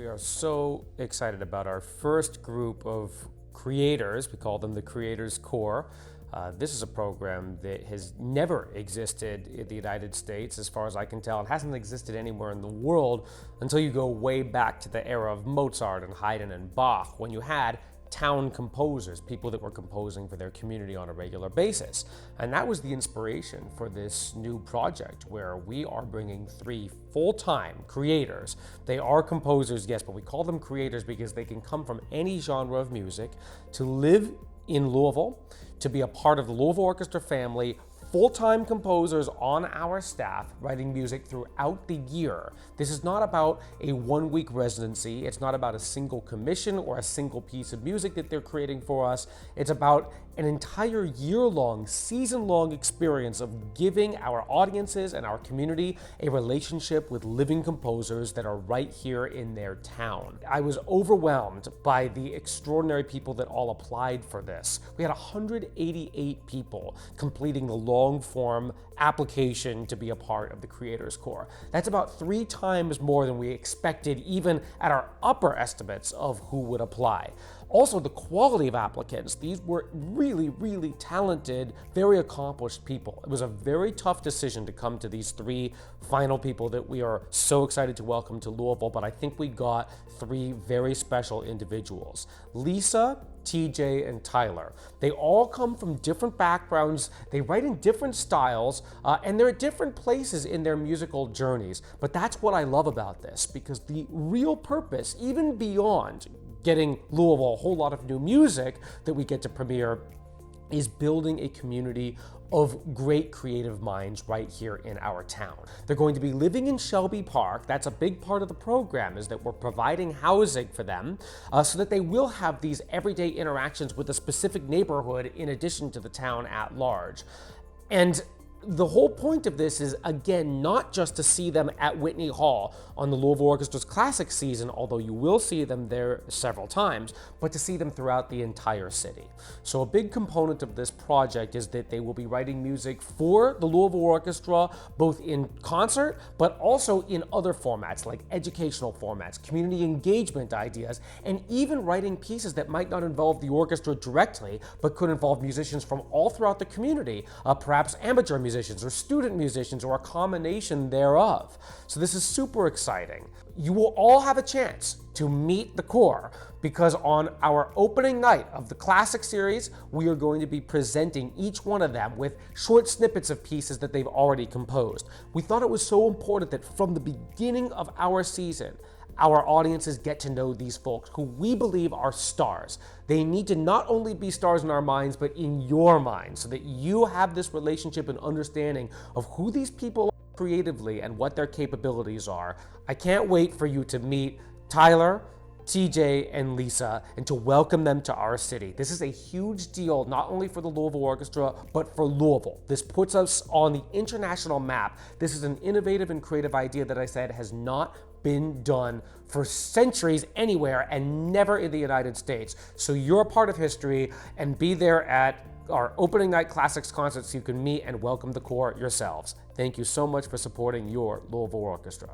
are so excited about our first group of creators. We call them the Creators Corps. This is a program that has never existed in the United States, as far as I can tell. It hasn't existed anywhere in the world until you go way back to the era of Mozart and Haydn and Bach, when you had town composers, people that were composing for their community on a regular basis. And that was the inspiration for this new project, where we are bringing 3 full-time creators. They are composers, yes, but we call them creators because they can come from any genre of music to live in Louisville, to be a part of the Louisville Orchestra family, full-time composers on our staff writing music throughout the year. This is not about a one-week residency. It's not about a single commission or a single piece of music that they're creating for us. It's about an entire year-long, season-long experience of giving our audiences and our community a relationship with living composers that are right here in their town. I was overwhelmed by the extraordinary people that all applied for this. We had 188 people completing the long-form application to be a part of the Creators Corps. That's about 3 times more than we expected, even at our upper estimates of who would apply. Also, the quality of applicants. These were really, really talented, very accomplished people. It was a very tough decision to come to these 3 final people that we are so excited to welcome to Louisville, but I think we got 3 very special individuals. Lisa, TJ, and Tyler. They all come from different backgrounds, they write in different styles, and they're at different places in their musical journeys. But that's what I love about this, because the real purpose, even beyond getting Louisville a whole lot of new music that we get to premiere, is building a community of great creative minds right here in our town. They're going to be living in Shelby Park. That's a big part of the program, is that we're providing housing for them so that they will have these everyday interactions with a specific neighborhood in addition to the town at large. And the whole point of this is, again, not just to see them at Whitney Hall on the Louisville Orchestra's classic season, although you will see them there several times, but to see them throughout the entire city. So a big component of this project is that they will be writing music for the Louisville Orchestra, both in concert, but also in other formats, like educational formats, community engagement ideas, and even writing pieces that might not involve the orchestra directly, but could involve musicians from all throughout the community, perhaps amateur musicians or student musicians or a combination thereof. So this is super exciting. You will all have a chance to meet the Corps, because on our opening night of the Classic Series, we are going to be presenting each one of them with short snippets of pieces that they've already composed. We thought it was so important that from the beginning of our season, our audiences get to know these folks who we believe are stars. They need to not only be stars in our minds, but in your mind, so that you have this relationship and understanding of who these people are creatively and what their capabilities are. I can't wait for you to meet Tyler, TJ, and Lisa, and to welcome them to our city. This is a huge deal, not only for the Louisville Orchestra, but for Louisville. This puts us on the international map. This is an innovative and creative idea that I said has not been done for centuries anywhere, and never in the United States. So you're a part of history, and be there at our opening night classics concert so you can meet and welcome the Corps yourselves. Thank you so much for supporting your Louisville Orchestra.